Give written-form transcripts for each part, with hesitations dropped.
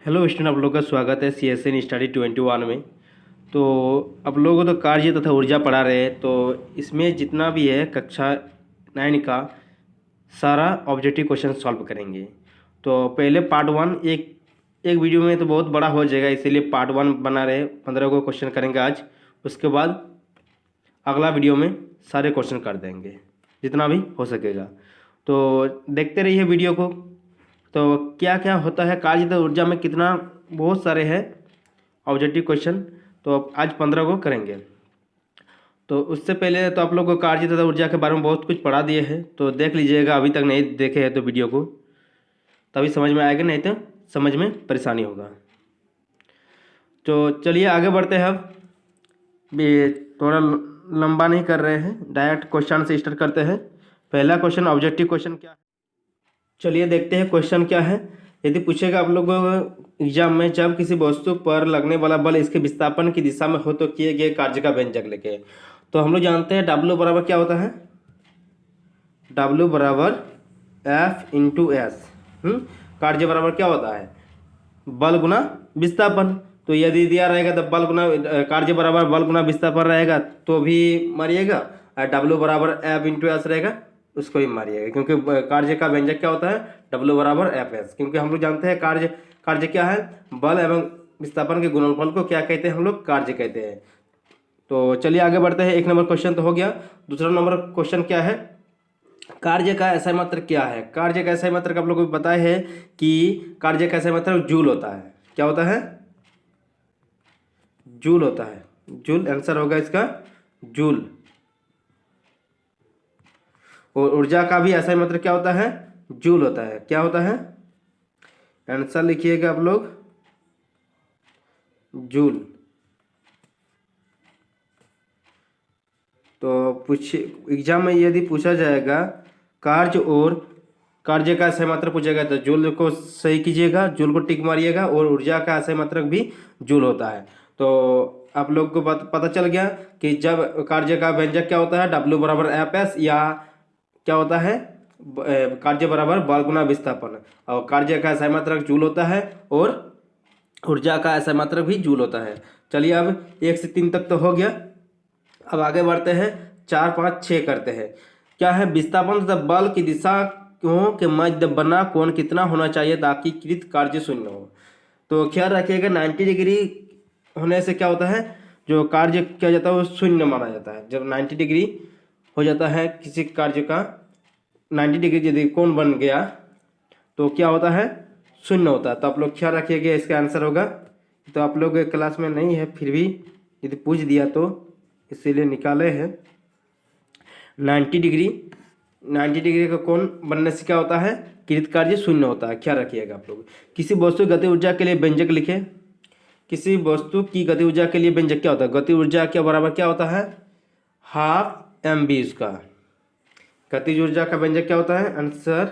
Hello student, आप लोगों का स्वागत है CSN स्टडी 21 में। तो आप लोगों को तो कार्य तथा ऊर्जा पढ़ा रहे हैं। तो इसमें जितना भी है कक्षा 9 का सारा ऑब्जेक्टिव क्वेश्चन सॉल्व करेंगे। तो पहले पार्ट 1 एक वीडियो में तो बहुत बड़ा हो जाएगा, इसीलिए पार्ट 1 बना रहे। 15 को क्वेश्चन करेंगे आज, उसके बाद अगला वीडियो में सारे क्वेश्चन कर देंगे जितना भी हो सकेगा। तो देखते रहिए वीडियो को। तो क्या क्या होता है कार्य तथा ऊर्जा में, कितना बहुत सारे हैं ऑब्जेक्टिव क्वेश्चन। तो आज 15 को करेंगे। तो उससे पहले तो आप लोग को कार्य तथा ऊर्जा के बारे में बहुत कुछ पढ़ा दिए हैं, तो देख लीजिएगा। अभी तक नहीं देखे हैं तो वीडियो को, तभी समझ में आएगा, नहीं तो समझ में परेशानी होगा। तो चलिए आगे बढ़ते हैं। अब भी थोड़ा लंबा नहीं कर रहे हैं, डायरेक्ट क्वेश्चन से स्टार्ट करते हैं। पहला क्वेश्चन ऑब्जेक्टिव क्वेश्चन क्या है, चलिए देखते हैं क्वेश्चन क्या है। यदि पूछेगा आप लोगों को एग्जाम में, जब किसी वस्तु पर लगने वाला बल इसके विस्थापन की दिशा में हो तो किए गए कार्य का व्यंजक लिखे। तो हम लोग जानते हैं W बराबर क्या होता है, W बराबर F/S। कार्य बराबर क्या होता है, बल गुना विस्थापन। तो यदि दिया रहेगा तो बल गुना कार्य बराबर बल गुना विस्थापन रहेगा तो भी मारिएगा, और W बराबर F/S रहेगा उसको ही मारिएगा, क्योंकि कार्य का व्यंजक क्या होता है W बराबर Fs। क्योंकि हम लोग जानते हैं कार्य क्या है, बल एवं विस्थापन के गुणनफल को क्या कहते हैं हम लोग, कार्य कहते हैं। तो चलिए आगे बढ़ते हैं। एक नंबर क्वेश्चन तो हो गया। दूसरा नंबर क्वेश्चन क्या है, कार्य का ऐसा मात्रक क्या है। कार्य का ऐसा मात्रक आप लोगों को पता है कि कार्य का ऐसा मात्रक जूल होता है। क्या होता है, जूल होता है। जूल आंसर होगा इसका, जूल। और ऊर्जा का भी ऐसा मात्रक क्या होता है, जूल होता है। क्या होता है, आंसर लिखिएगा आप लोग, जूल। तो एग्जाम में यदि पूछा जाएगा कार्य और कार्य का ऐसा मात्रक पूछेगा तो जूल को सही कीजिएगा, जूल को टिक मारिएगा। और ऊर्जा का ऐसा मात्रक भी जूल होता है। तो आप लोग को पता चल गया कि जब कार्य का व्यंजक क्या होता है, W बराबर Fs, या क्या होता है कार्य बराबर बल गुना विस्थापन। और कार्य का ऐसा मात्रक जूल होता है और ऊर्जा का ऐसा मात्रक भी जूल होता है। चलिए अब 1 से 3 तक तो हो गया। अब आगे बढ़ते हैं, 4, 5, 6 करते हैं। क्या है, विस्थापन तथा बल की दिशा के मध्य बना कोण कितना होना चाहिए ताकि कृत कार्य शून्य हो। तो ख्याल रखिएगा 90 डिग्री होने से क्या होता है, जो कार्य किया जाता है वो शून्य माना जाता है। जब 90 डिग्री हो जाता है किसी कार्य का, 90 डिग्री यदि कोण बन गया तो क्या होता है, शून्य होता है। तो आप लोग ख्याल रखिएगा, इसका आंसर होगा। तो आप लोग क्लास में नहीं है, फिर भी यदि पूछ दिया तो इसीलिए निकाले हैं। 90 डिग्री का कोण बनने से क्या होता है, कृत कार्य शून्य होता है। ख्याल रखिएगा आप लोग। किसी वस्तु गति ऊर्जा के लिए व्यंजक लिखे। किसी वस्तु की गति ऊर्जा के लिए व्यंजक क्या होता है, गति ऊर्जा के बराबर क्या होता है, ½ mv उसका। गतिज ऊर्जा का व्यंजक क्या होता है, आंसर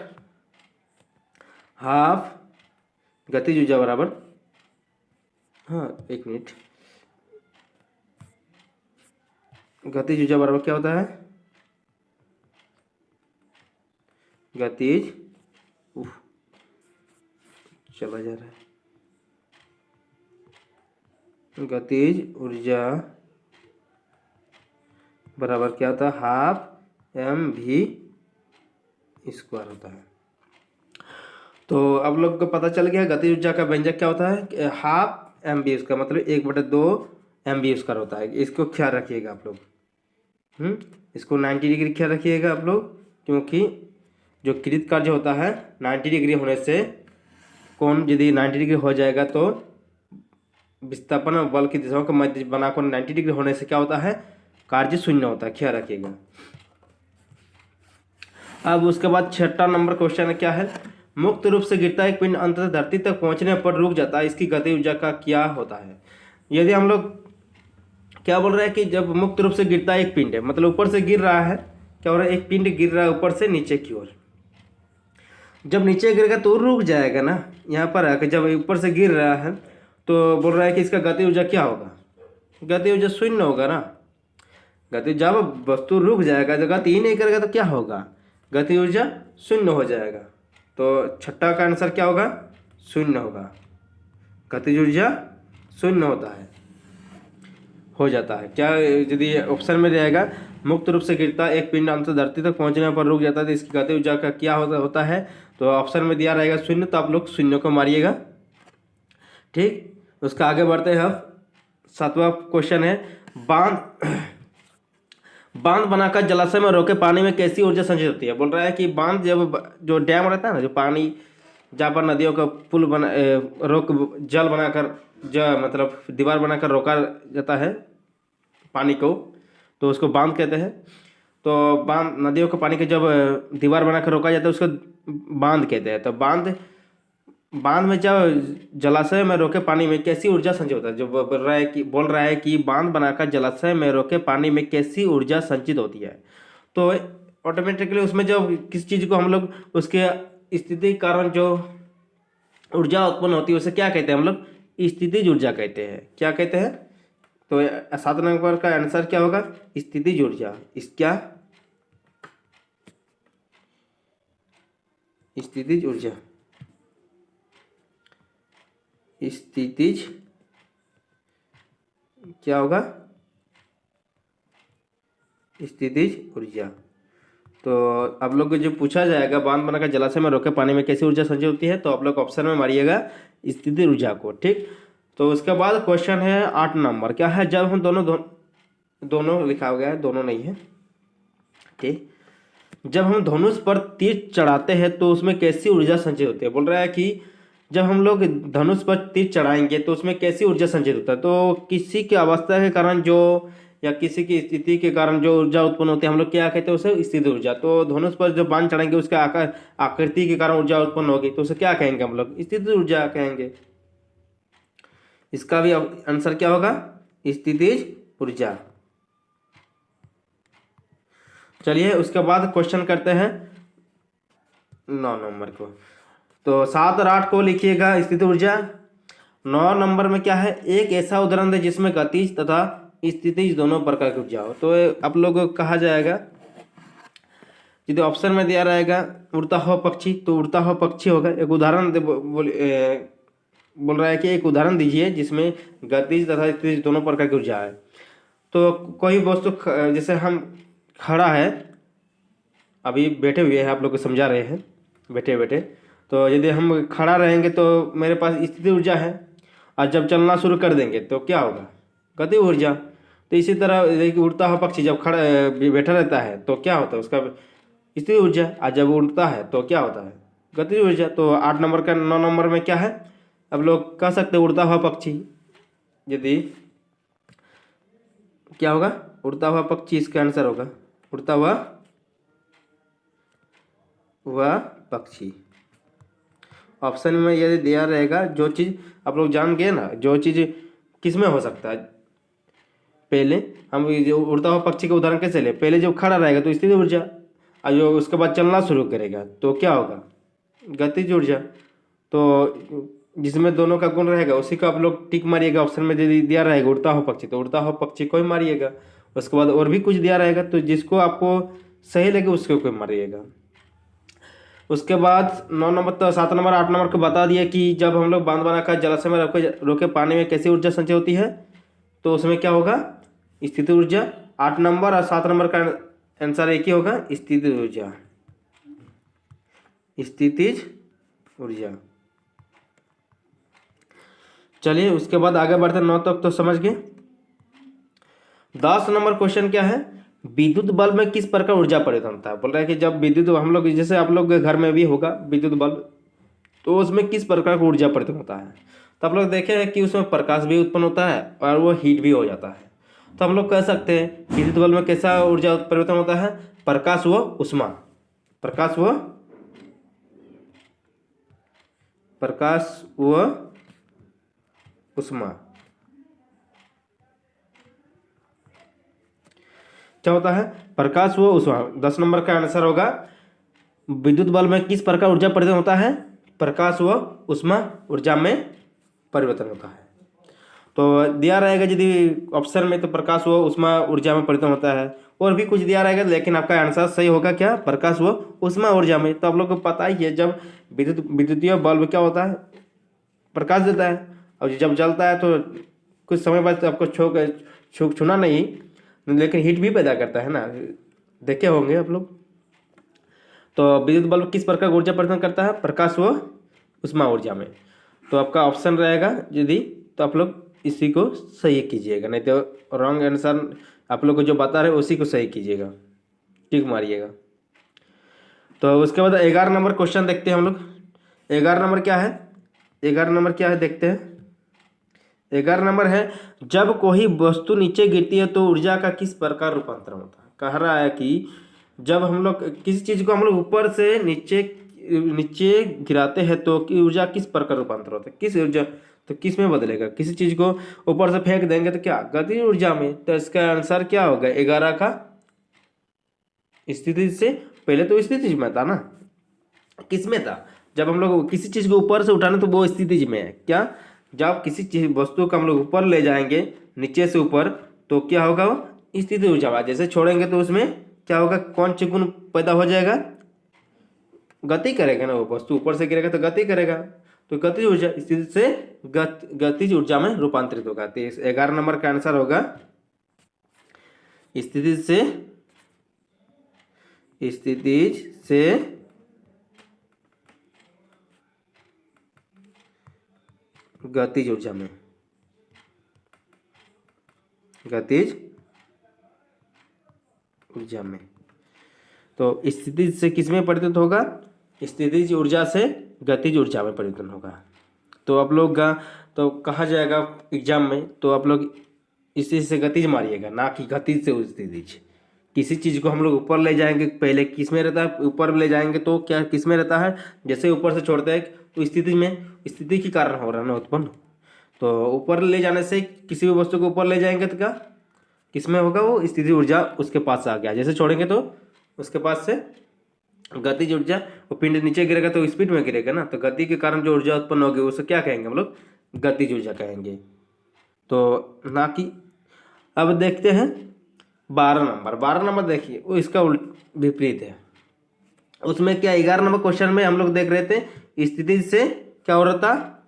½ गतिज ऊर्जा बराबर, हाँ एक मिनट, गतिज ऊर्जा बराबर क्या होता है, गतिज चला जा रहा है, गतिज ऊर्जा बराबर क्या होता है, ½ mv² होता है। तो आप लोग को पता चल गया गति ऊर्जा का व्यंजक क्या होता है, ½ mv उसका मतलब 1/2 mv² होता है। इसको ख्याल रखिएगा आप लोग। इसको 90 डिग्री ख्याल रखिएगा आप लोग, क्योंकि जो कृत कार्य होता है 90 डिग्री होने से, कोण यदि 90 डिग्री हो जाएगा तो विस्थापन और बल की दिशाओं का मध्य बनाकर 90 डिग्री होने से क्या होता है, कार्य शून्य होता है। ख्याल रखिएगा। अब उसके बाद 6 नंबर क्वेश्चन क्या है, मुक्त रूप से गिरता एक पिंड अंततः धरती तक पहुंचने पर रुक जाता है, इसकी गति ऊर्जा का क्या होता है। यदि हम लोग क्या बोल रहे हैं कि जब मुक्त रूप से गिरता एक पिंड है, मतलब ऊपर से गिर रहा है, क्या हो रहा है, एक पिंड गिर रहा है ऊपर से नीचे की ओर। जब नीचे गिरेगा तो रुक जाएगा ना, यहाँ पर आकर जब ऊपर से गिर रहा है तो बोल रहा है कि इसका गति ऊर्जा क्या होगा, गति ऊर्जा शून्य होगा ना। गति जब वस्तु रुक जाएगा, जब गति ही नहीं करेगा तो क्या होगा, गति ऊर्जा शून्य हो जाएगा। तो 6 का आंसर क्या होगा, शून्य होगा। गतिज ऊर्जा शून्य होता है, हो जाता है। क्या यदि ऑप्शन में रहेगा मुक्त रूप से गिरता एक पिंड अंतर धरती तक पहुंचने पर रुक जाता है तो इसकी गतिज ऊर्जा का क्या होता है, तो ऑप्शन में दिया रहेगा शून्य, तो आप लोग शून्य को मारिएगा। ठीक, उसका आगे बढ़ते हैं। अब 7वां क्वेश्चन है, बांध बनाकर जलाशय में रोके पानी में कैसी ऊर्जा संचित होती है। बोल रहा है कि बांध, जब जो डैम रहता है ना, जो पानी जहाँ पर नदियों का पुल बना रोक जल बनाकर मतलब दीवार बनाकर रोका जाता है पानी को, तो उसको बांध कहते हैं। तो बांध, नदियों के पानी के जब दीवार बनाकर रोका जाता है उसको बांध कहते हैं। तो बांध में जब जलाशय में रोके पानी में कैसी ऊर्जा संचित होता है, जो बोल रहा है कि बांध बनाकर जलाशय में रोके पानी में कैसी ऊर्जा संचित होती है। तो ऑटोमेटिकली उसमें जब किसी चीज़ को हम लोग उसके स्थिति के कारण जो ऊर्जा उत्पन्न होती है उसे क्या कहते हैं, हम लोग स्थितिज ऊर्जा कहते हैं। क्या कहते हैं, तो 7 नंबर का आंसर क्या होगा, स्थितिज ऊर्जा। क्या स्थितिज ऊर्जा, स्थितिज क्या होगा, स्थितिज ऊर्जा। तो आप लोग को जो पूछा जाएगा बांध बनाकर जलाशय में रोके पानी में कैसी ऊर्जा संचित होती है, तो आप लोग ऑप्शन में मारिएगा स्थितिज ऊर्जा को। ठीक, तो उसके बाद क्वेश्चन है 8 नंबर, क्या है, जब हम दोनों लिखा गया है, दोनों नहीं है। ठीक, जब हम धनुष पर तीर चढ़ाते हैं तो उसमें कैसी ऊर्जा संचित होती है। बोल रहा है कि जब हम लोग धनुष पर तीर चढ़ाएंगे तो उसमें कैसी ऊर्जा संचित होता है, तो किसी की अवस्था के कारण जो या किसी की स्थिति के कारण जो ऊर्जा उत्पन्न होती है हम लोग क्या कहते हैं, उसे स्थितिज ऊर्जा। तो धनुष पर जो बाण चढ़ाएंगे उसके आकृति के कारण ऊर्जा उत्पन्न होगी तो उसे क्या कहेंगे, हम लोग स्थितिज ऊर्जा कहेंगे। इसका भी आंसर क्या होगा, स्थितिज ऊर्जा। चलिए उसके बाद क्वेश्चन करते हैं 9 नंबर को। तो 7 और 8 को लिखिएगा स्थितिज ऊर्जा। 9 नंबर में क्या है, एक ऐसा उदाहरण दे जिसमें गतिज तथा स्थितिज दोनों प्रकार की ऊर्जा हो। तो आप लोगों को कहा जाएगा, यदि ऑप्शन में दिया रहेगा उड़ता हुआ पक्षी, तो उड़ता हुआ पक्षी होगा। एक उदाहरण बोल रहा है कि एक उदाहरण दीजिए जिसमें गतिज तथा स्थितिज दोनों प्रकार की ऊर्जा है। तो कोई वस्तु जैसे हम खड़ा है, अभी बैठे हुए हैं, आप लोग को समझा रहे हैं बैठे बैठे, तो यदि हम खड़ा रहेंगे तो मेरे पास स्थितिज ऊर्जा है, और जब चलना शुरू कर देंगे तो क्या होगा, गतिज ऊर्जा। तो इसी तरह देखिए उड़ता हुआ पक्षी जब खड़ा बैठा रहता है तो क्या होता है, उसका स्थितिज ऊर्जा, और जब उड़ता है तो क्या होता है, गतिज ऊर्जा। तो 8 नंबर का 9 नंबर में क्या है, अब लोग कह सकते हैं उड़ता हुआ पक्षी। यदि क्या होगा, उड़ता हुआ पक्षी इसका आंसर होगा, उड़ता हुआ पक्षी। ऑप्शन में यदि दिया रहेगा, जो चीज़ आप लोग जान गए ना, जो चीज़ किस में हो सकता है, पहले हम जो उड़ता हुआ पक्षी का उदाहरण कैसे ले, पहले जब खड़ा रहेगा तो स्थितिज ऊर्जा, और जो उसके बाद चलना शुरू करेगा तो क्या होगा, गतिज ऊर्जा। तो जिसमें दोनों का गुण रहेगा उसी को आप लोग टिक मारिएगा। ऑप्शन में यदि दिया रहेगा उड़ता हुआ पक्षी तो उड़ता हुआ पक्षी को ही मारिएगा। उसके बाद और भी कुछ दिया रहेगा तो जिसको आपको सही लगे उसको कोई मारिएगा। उसके बाद 9 नंबर, तो 7 नंबर 8 नंबर को बता दिया कि जब हम लोग बांध बनाकर जलाशय में रोके पानी में कैसी ऊर्जा संचय होती है, तो उसमें क्या होगा, स्थितिज ऊर्जा। 8 नंबर और 7 नंबर का आंसर एक ही होगा, स्थितिज ऊर्जा, स्थितिज ऊर्जा। चलिए उसके बाद आगे बढ़ते 9 तक तो समझ गए। 10 नंबर क्वेश्चन क्या है, विद्युत बल्ब में किस प्रकार ऊर्जा परिवर्तन होता है। बोल रहा है कि जब विद्युत, हम लोग जैसे आप लोग के घर में भी होगा विद्युत बल्ब, तो उसमें किस प्रकार का ऊर्जा परिवर्तन होता है। तो आप लोग देखे हैं कि उसमें प्रकाश भी उत्पन्न होता है और वो हीट भी हो जाता है। तो हम लोग कह सकते हैं विद्युत बल्ब में कैसा ऊर्जा परिवर्तन होता है, प्रकाश व उष्मा, प्रकाश व उष्मा। क्या होता है, प्रकाश व उष्मा। 10 नंबर का आंसर होगा, विद्युत बल्ब में किस प्रकार ऊर्जा परिवर्तन होता है, प्रकाश व उष्मा ऊर्जा में परिवर्तन होता है। तो दिया रहेगा यदि ऑप्शन में, तो प्रकाश व उष्मा ऊर्जा में परिवर्तन होता है। और भी कुछ दिया रहेगा लेकिन आपका आंसर सही होगा क्या, प्रकाश व उष्मा ऊर्जा में। तो आप लोग को पता ही है, जब विद्युतीय बल्ब क्या होता है, प्रकाश देता है, और जब जलता है तो कुछ समय बाद आपको छूना नहीं, लेकिन हीट भी पैदा करता है ना, देखे होंगे आप लोग। तो विद्युत बल्ब किस प्रकार ऊर्जा प्रदान करता है? प्रकाश व उष्मा ऊर्जा में। तो आपका ऑप्शन रहेगा यदि, तो आप लोग इसी को सही कीजिएगा, नहीं तो रॉन्ग आंसर आप लोग को जो बता रहे उसी को सही कीजिएगा, टिक मारिएगा। तो उसके बाद 11 नंबर क्वेश्चन देखते हैं हम लोग। 11 नंबर क्या है? 11 नंबर क्या है देखते हैं। 11 नंबर है, जब कोई वस्तु नीचे गिरती है तो ऊर्जा का किस प्रकार रूपांतरण होता है? कह रहा है कि जब हम लोग किसी चीज़ को हम लोग ऊपर से नीचे नीचे गिराते हैं तो कि ऊर्जा किस प्रकार रूपांतर होता है? किस ऊर्जा, तो किस में बदलेगा? किसी चीज़ को ऊपर से फेंक देंगे तो क्या? गतिज ऊर्जा में। तो इसका आंसर क्या होगा? 11 का स्थिति से, पहले तो स्थिति में था ना, किस में था? जब हम लोग किसी चीज़ को ऊपर से उठाने तो वो स्थिति में है क्या? जब किसी चीज वस्तु को हम लोग ऊपर ले जाएंगे नीचे से ऊपर तो क्या होगा? वो स्थिति ऊर्जा। जैसे छोड़ेंगे तो उसमें क्या होगा? कौन सी गुण पैदा हो जाएगा? गति करेगा ना, वो वस्तु ऊपर से गिरेगा तो गति करेगा, तो गतिज ऊर्जा स्थिति से गतिज ऊर्जा में रूपांतरित होगा। तो 11 नंबर का आंसर होगा स्थितिज से गतिज ऊर्जा में, गतिज ऊर्जा में। तो स्थिति से किस में परिवर्तित होगा? स्थितिज ऊर्जा से गतिज ऊर्जा में परिवर्तन होगा। तो आप लोग का तो कहा जाएगा एग्जाम में, तो आप लोग स्थिति से गतिज मारिएगा, ना कि गतिज से स्थितिज। किसी चीज़ को हम लोग ऊपर ले जाएंगे, पहले किस में रहता है? ऊपर ले जाएंगे तो क्या किस में रहता है? जैसे ऊपर से छोड़ते हैं तो स्थिति में, स्थिति के कारण हो रहा है ना उत्पन्न। तो ऊपर ले जाने से किसी भी वस्तु को ऊपर ले जाएंगे तो क्या किस में होगा? वो स्थिति ऊर्जा उसके पास आ गया। जैसे छोड़ेंगे तो उसके पास से गतिज ऊर्जा, वो पिंड नीचे गिरेगा तो स्पीड में गिरेगा ना, तो गति के कारण जो ऊर्जा उत्पन्न होगी उसे क्या कहेंगे हम लोग? गतिज ऊर्जा कहेंगे। तो ना कि अब देखते हैं 12 नंबर देखिए, वो इसका विपरीत है। उसमें क्या 11 नंबर क्वेश्चन में हम लोग देख रहे थे स्थिति से क्या हो रहा था?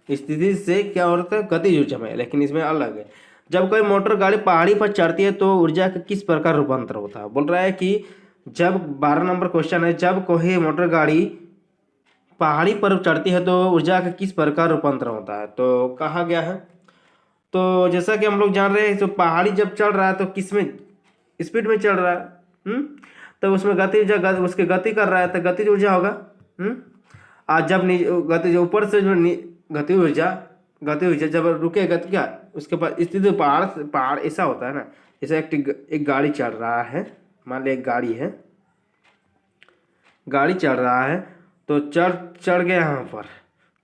स्थिति से क्या हो रहा था? गतिज ऊर्जा में, लेकिन इसमें अलग है। जब कोई मोटर गाड़ी पहाड़ी पर चढ़ती है तो ऊर्जा का किस प्रकार रूपांतर होता है? बोल रहा है कि जब 12 नंबर क्वेश्चन है, जब कोई मोटर गाड़ी पहाड़ी पर चढ़ती है तो ऊर्जा का किस प्रकार रूपांतर होता है? तो कहा गया है, तो जैसा कि हम लोग जान रहे हैं तो पहाड़ी जब चढ़ रहा है तो किस में? स्पीड में चढ़ रहा है, तो उसमें गति ऊर्जा, उसके गति कर रहा है तो गतिज ऊर्जा होगा। आज जब गति ऊपर से जो गति ऊर्जा जब रुकेगा तो क्या उसके पास स्थिति, पहाड़ ऐसा होता है ना, जैसे एक गाड़ी चल रहा है, मान ली एक गाड़ी चल रहा है, तो चढ़ गया यहाँ पर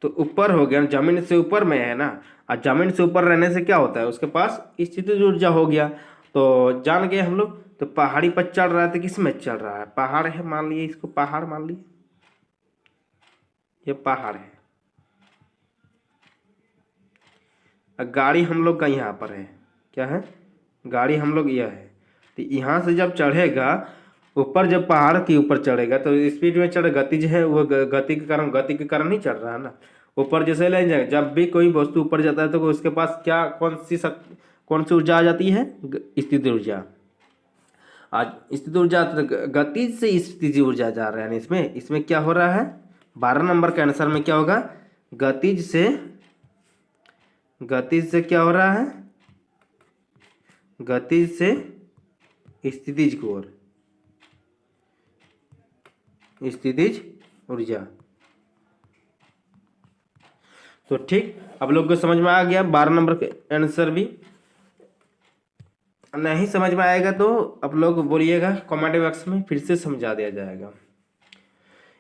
तो ऊपर हो गया, जमीन से ऊपर में है ना, और जमीन से ऊपर रहने से क्या होता है? उसके पास स्थितिज ऊर्जा हो गया। तो जान गए हम लोग। तो पहाड़ी पर चढ़ रहा है तो किस में चढ़ रहा है? पहाड़ है, मान लिए इसको पहाड़ मान लिए, ये पहाड़ है। गाड़ी हम लोग का यहाँ पर है, क्या है? गाड़ी हम लोग यह है। तो यहाँ से जब चढ़ेगा ऊपर, जब पहाड़ के ऊपर चढ़ेगा तो स्पीड में चढ़, गतिज है वो, गति के कारण नहीं चढ़ रहा है ना। ऊपर जैसे ले जाएगा, जब भी कोई वस्तु ऊपर जाता है तो उसके पास क्या कौन सी ऊर्जा आ जाती है? स्थिति ऊर्जा। आज स्थिति ऊर्जा, गतिज से स्थिति ऊर्जा जा रहा है। इसमें क्या हो रहा है? 12 नंबर के आंसर में क्या होगा? गतिज से क्या हो रहा है? गतिज से स्थितिज की ओर, स्थितिज ऊर्जा। तो ठीक, अब लोग को समझ में आ गया 12 नंबर के आंसर भी। नहीं समझ में आएगा तो आप लोग बोलिएगा कमेंट बॉक्स में, फिर से समझा दिया जाएगा।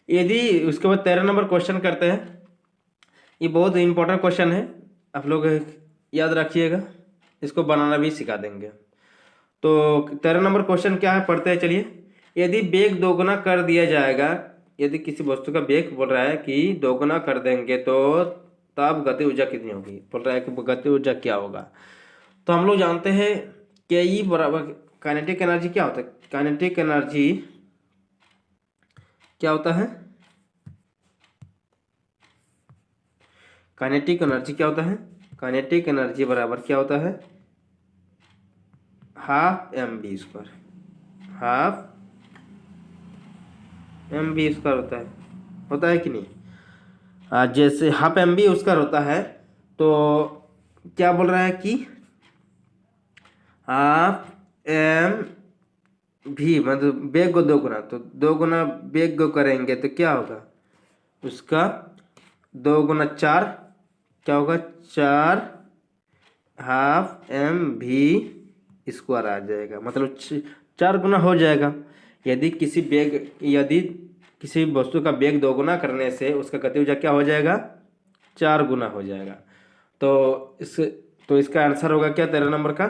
यदि उसके बाद 13 नंबर क्वेश्चन करते हैं, ये बहुत इंपॉर्टेंट क्वेश्चन है, आप लोग याद रखिएगा, इसको बनाना भी सिखा देंगे। तो 13 नंबर क्वेश्चन क्या है पढ़ते हैं, चलिए। यदि वेग दोगुना कर दिया जाएगा, यदि किसी वस्तु का वेग बोल रहा है कि दोगुना कर देंगे तो तब गति ऊर्जा कितनी होगी? बोल रहा है कि गति ऊर्जा क्या होगा? तो हम लोग जानते हैं कि ई बराबर काइनेटिक एनर्जी क्या होता है? काइनेटिक एनर्जी क्या होता है? काइनेटिक एनर्जी क्या होता है, काइनेटिक एनर्जी बराबर क्या होता है, half m v square, half m v square होता है कि नहीं। जैसे हाफ एम बी स्क्वायर होता है तो क्या बोल रहा है कि हाफ एम भी मतलब बेग को 2 गुना, तो 2 गुना बेग को करेंगे तो क्या होगा, उसका 2 गुना 4 क्या होगा, 4 हाफ एम भी स्क्वायर आ जाएगा, मतलब 4 गुना हो जाएगा। यदि किसी वस्तु का बेग 2 गुना करने से उसका गति ऊर्जा क्या हो जाएगा, 4 गुना हो जाएगा। तो इसका आंसर होगा क्या, 13 नंबर का,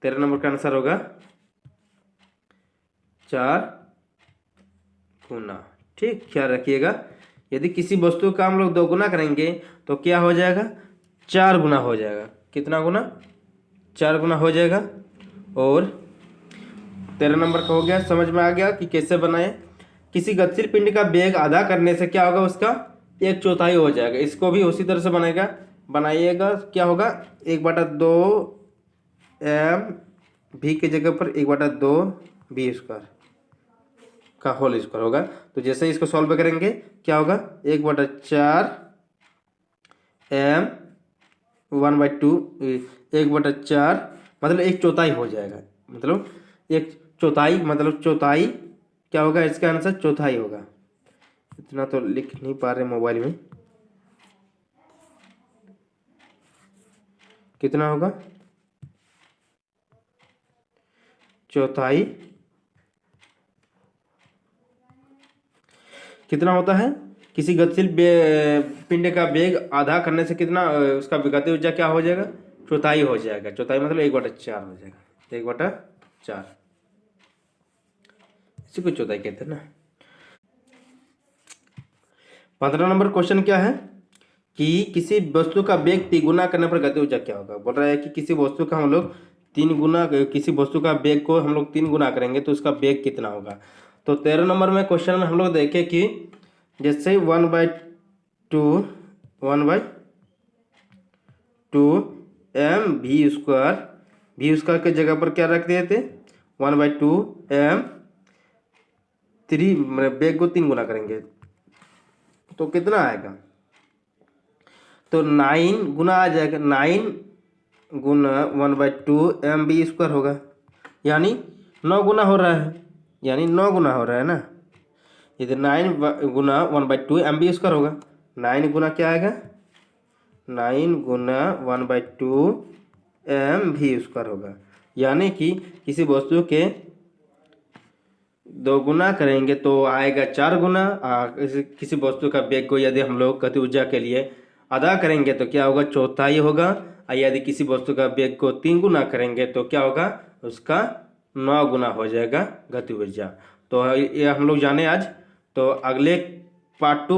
13 नंबर का आंसर होगा 4 गुना। ठीक, ख्याल रखिएगा, यदि किसी वस्तु का हम लोग 2 गुना करेंगे तो क्या हो जाएगा, 4 गुना हो जाएगा। कितना गुना, 4 गुना हो जाएगा। और 13 नंबर का हो गया, समझ में आ गया कि कैसे बनाए। किसी गतिशील पिंड का वेग आधा करने से क्या होगा, उसका 1/4 हो जाएगा। इसको भी उसी तरह से बनाइएगा, क्या होगा, 1/2 एम भी की जगह पर 1/2 बी स्क्वायर का होल स्क्वायर होगा। तो जैसे ही इसको सॉल्व करेंगे क्या होगा, 1/4 एम 1/2 1/4 मतलब 1/4 हो जाएगा, मतलब 1/4 मतलब चौथाई क्या होगा, इसका आंसर चौथाई होगा। इतना तो लिख नहीं पा रहे मोबाइल में, कितना होगा, चौथाई कितना होता है, किसी गतिशील पिंड का वेग आधा करने से कितना उसका गति ऊर्जा क्या हो जाएगा, चौथाई हो जाएगा। चौथाई मतलब 1/4 हो जाएगा, 1/4 इसी को चौथाई कहते हैं ना। 15 नंबर क्वेश्चन क्या है कि किसी वस्तु का वेग 3 गुना करने पर गति ऊर्जा क्या होगा। बोल रहा है कि किसी वस्तु का हम लोग 3 गुना, किसी वस्तु का वेग को हम लोग 3 गुना करेंगे तो उसका वेग कितना होगा। तो 13 नंबर में क्वेश्चन में हम लोग देखें कि जैसे 1/2 एम भी स्क्वायर के जगह पर क्या रख दिए थे, 1/2 एम 3 वेग को 3 गुना करेंगे तो कितना आएगा, तो 9 गुना आ जाएगा, 9 गुना 1/2 एम बी स्क्वायर होगा, यानी 9 गुना हो रहा है, यानी 9 गुना हो रहा है ना। इधर 9 गुना 1/2 एम बी स्क्वायर होगा, 9 गुना क्या आएगा, 9 गुना 1/2 एम भी स्क्वायर होगा। यानी कि किसी वस्तु के 2 गुना करेंगे तो आएगा 4 गुना। किसी वस्तु का वेग को यदि हम लोग गति ऊर्जा के लिए आधा करेंगे तो क्या होगा, चौथाई होगा। और यदि किसी वस्तु का वेग को 3 गुना करेंगे तो क्या होगा, उसका 9 गुना हो जाएगा गति ऊर्जा। तो ये हम लोग जाने आज। तो अगले पार्ट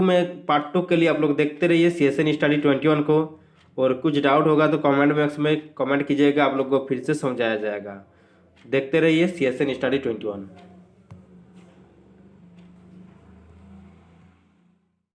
2 के लिए आप लोग देखते रहिए CSN स्टडी 21 को। और कुछ डाउट होगा तो कमेंट बॉक्स में कमेंट कीजिएगा, आप लोग को फिर से समझाया जाएगा। देखते रहिए CSN स्टडी 21।